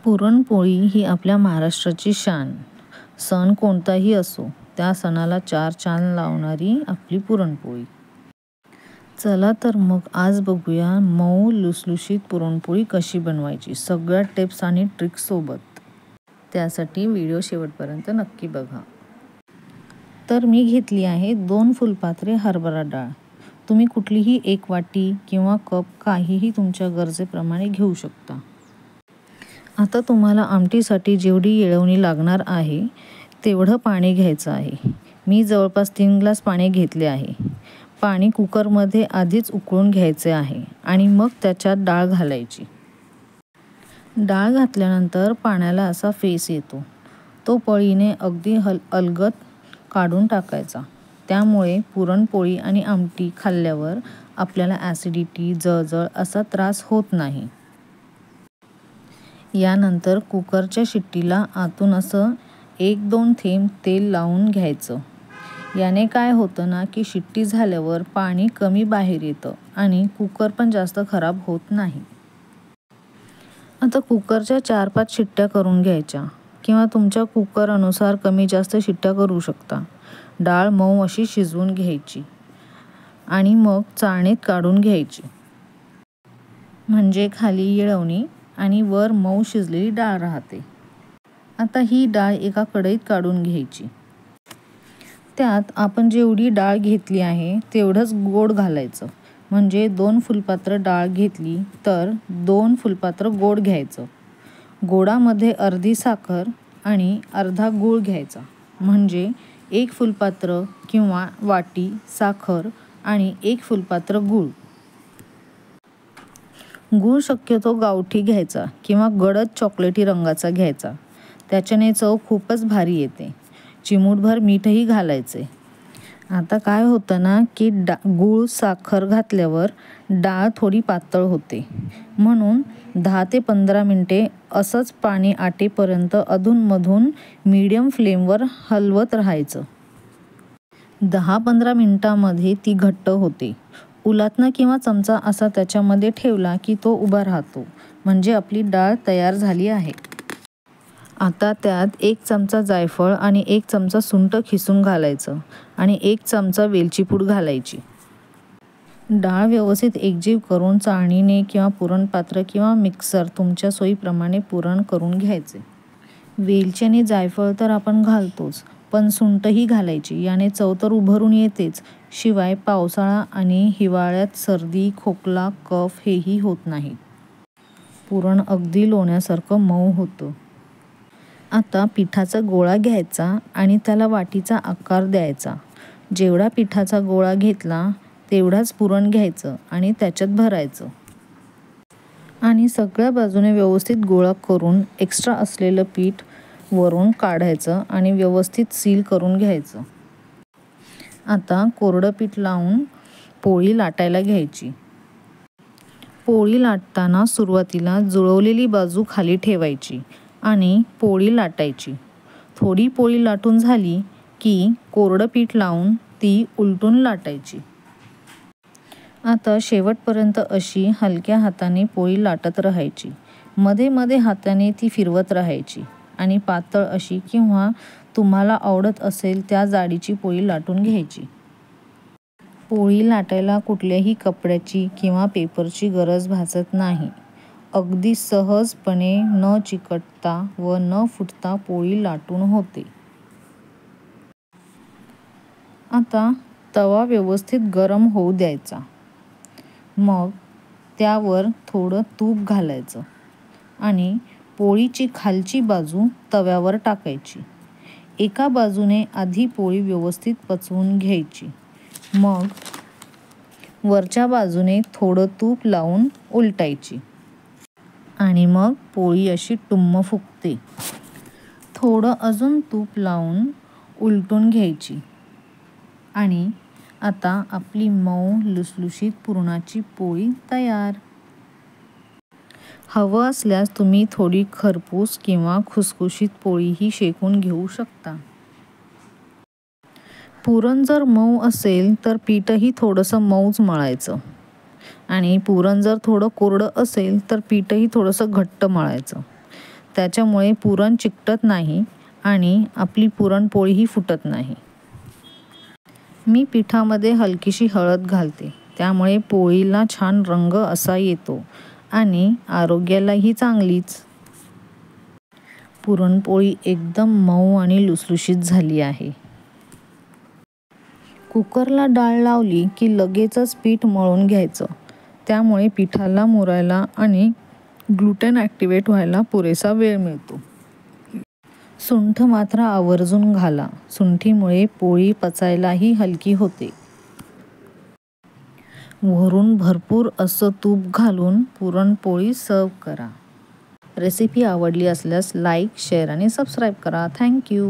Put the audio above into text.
पुरणपोळी ही आपल्या महाराष्ट्राची शान. सण कोणताही असो, त्या सणाला चार चांद लावणारी आपली पुरणपोळी. चला तर मग आज बघूया मऊ लुसलुशीत पुरणपोळी कशी बनवायची, सगळ्या टिप्स आणि ट्रिक्स सोबत. त्यासाठी व्हिडिओ शेवटपर्यंत नक्की बघा. तर मी घेतली आहे 2 फुलपात्रे हरभरा डाळ. तुम्ही कुठलीही 1 वाटी किंवा कप काहीही तुमच्या गरजेप्रमाणे घेऊ शकता. आता तुम्हाला आमटीसाठी जेवढी येळवणी लागणार आहे तेवढं पाणी घ्यायचं आहे. मी जवळपास 3 ग्लास पाणी घेतले आहे. पाणी कुकरमध्ये आधीच उकळून घ्यायचे आहे आणि मग त्याच्यात डाळ घालायची. डाळ घातल्यानंतर पाण्याला असा फेस येतो. तो पळीने अगदी अलगद काढून टाकायचा. त्यामुळे पुरणपोळी आणि आमटी खाल्ल्यावर आपल्याला ॲसिडिटी, जळजळ असा त्रास होत नाही. यानंतर कुकरच्या शिट्टीला आतून असं 1-2 थेंब तेल लावून घ्यायचं. याने काय होतं ना की शिट्टी झाल्यावर पाणी कमी बाहेर येतं आणि कुकर पण जास्त खराब होत नाही. आता कुकरच्या 4-5 शिट्ट्या करून घ्यायच्या किंवा तुमच्या कुकर अनुसार कमी जास्त शिट्ट्या करू शकता. डाळ मऊ अशी शिजवून घ्यायची आणि मग चाळणीत काढून घ्यायची. म्हणजे खाली येळवणी आणि वर मऊ शिजलेली डाळ राहते. आता ही डाळ एका कढईत काढून घ्यायची. त्यात आपण जेवढी डाळ घेतली आहे तेवढंच गोड घालायचं. म्हणजे 2 फुलपात्र डाळ घेतली तर 2 फुलपात्र गोड घ्यायचं. गोडामध्ये अर्धी साखर आणि अर्धा गूळ घ्यायचा. म्हणजे 1 फुलपात्र किंवा वाटी साखर आणि 1 फुलपात्र गूळ. गूळ शक्यतो गावठी घ्यायचा किंवा गडद चॉकलेटी रंगाचा घ्यायचा. त्याच्याने चव खूपच भारी येते. चिमूटभर मीठही घालायचे. आता काय होतं ना की गूळ साखर घातल्यावर डाळ थोडी पातळ होते. म्हणून 10 ते 15 मिनिटे असंच पाणी आटेपर्यंत अधूनमधून मीडियम फ्लेमवर हलवत राहायचं. 10-15 मिनिटांमध्ये ती घट्ट होते. उलथनं किंवा चमचा असा त्याच्यामध्ये ठेवला की तो उभा राहतो. म्हणजे आपली डाळ तयार झाली आहे. आता त्यात 1 चमचा जायफळ आणि 1 चमचा सुंठ खिसून घालायचं आणि 1 चमचा वेलची पूड घालायची. डाळ व्यवस्थित एकजीव करून चाळणीने किंवा पुरणपात्र किंवा मिक्सर तुमच्या सोयीप्रमाणे पुरण करून घ्यायचे. वेलची आणि जायफळ तर आपण घालतोच, पण सुंठही घालायची. याने चव तर उभरून येतेच, शिवाय पावसाळा आणि हिवाळ्यात सर्दी, खोकला, कफ हेही होत नाही. पुरण अगदी लोण्यासारखं मऊ होतं. आता पिठाचा गोळा घ्यायचा आणि त्याला वाटीचा आकार द्यायचा. जेवढा पिठाचा गोळा घेतला तेवढाच पुरण घ्यायचं आणि त्याच्यात भरायचं. आणि सगळ्या बाजूने व्यवस्थित गोळा करून एक्स्ट्रा असलेलं पीठ वरून काढायचं आणि व्यवस्थित सील करून घ्यायचं. आता कोरडं पीठ लावून पोळी लाटायला घ्यायची. पोळी लाटताना सुरुवातीला जुळवलेली बाजू खाली ठेवायची आणि पोळी लाटायची. थोडी पोळी लाटून झाली की कोरडं पीठ लावून ती उलटून लाटायची. आता शेवटपर्यंत अशी हलक्या हाताने पोळी लाटत राहायची. मध्ये मध्ये हाताने ती फिरवत राहायची आणि पातळ अशी किंवा तुम्हाला आवडत असेल त्या जाडीची पोळी लाटून घ्यायची. पोळी लाटायला कुठल्याही कपड्याची किंवा पेपरची गरज भासत नाही. अगदी सहजपणे न चिकटता व न फुटता पोळी लाटून होते. आता तवा व्यवस्थित गरम होऊ द्यायचा. मग त्यावर थोडं तूप घालायचं आणि पोळीची खालची बाजू तव्यावर टाकायची. एका बाजूने आधी पोळी व्यवस्थित पचवून घ्यायची. मग वरच्या बाजूने थोडं तूप लावून उलटायची आणि मग पोळी अशी टुम्म फुगते. थोडं अजून तूप लावून उलटून घ्यायची आणि आता आपली मऊ लुसलुशीत पुरणाची पोळी तयार. हवं असल्यास तुम्ही थोडी खरपूस किंवा खुसखुशीत पोळीही शेकून घेऊ शकता. पुरण जर मऊ असेल तर पीठही थोडंसं मऊच मळायचं आणि पुरण जर थोडं कोरडं असेल तर पीठही थोडंसं घट्ट मळायचं. त्याच्यामुळे पुरण चिकटत नाही आणि आपली पुरणपोळीही फुटत नाही. मी पिठामध्ये हलकीशी हळद घालते, त्यामुळे पोळीला छान रंग असा येतो आणि आरोग्यालाही चांगलीच. पुरणपोळी एकदम मऊ आणि लुसलुशीत झाली आहे. कुकरला डाळ लावली की लगेचच पीठ मळून घ्यायचं. त्यामुळे पिठाला मुरायला आणि ग्लुटेन ॲक्टिवेट व्हायला पुरेसा वेळ मिळतो. सुंठ मात्र आवर्जून घाला. सुंठीमुळे पोळी पचायलाही हलकी होते. वरून भरपूर असं तूप घालून पुरणपोळी सर्व्ह करा. रेसिपी आवडली असल्यास लाईक, शेअर आणि सबस्क्राईब करा. थँक्यू.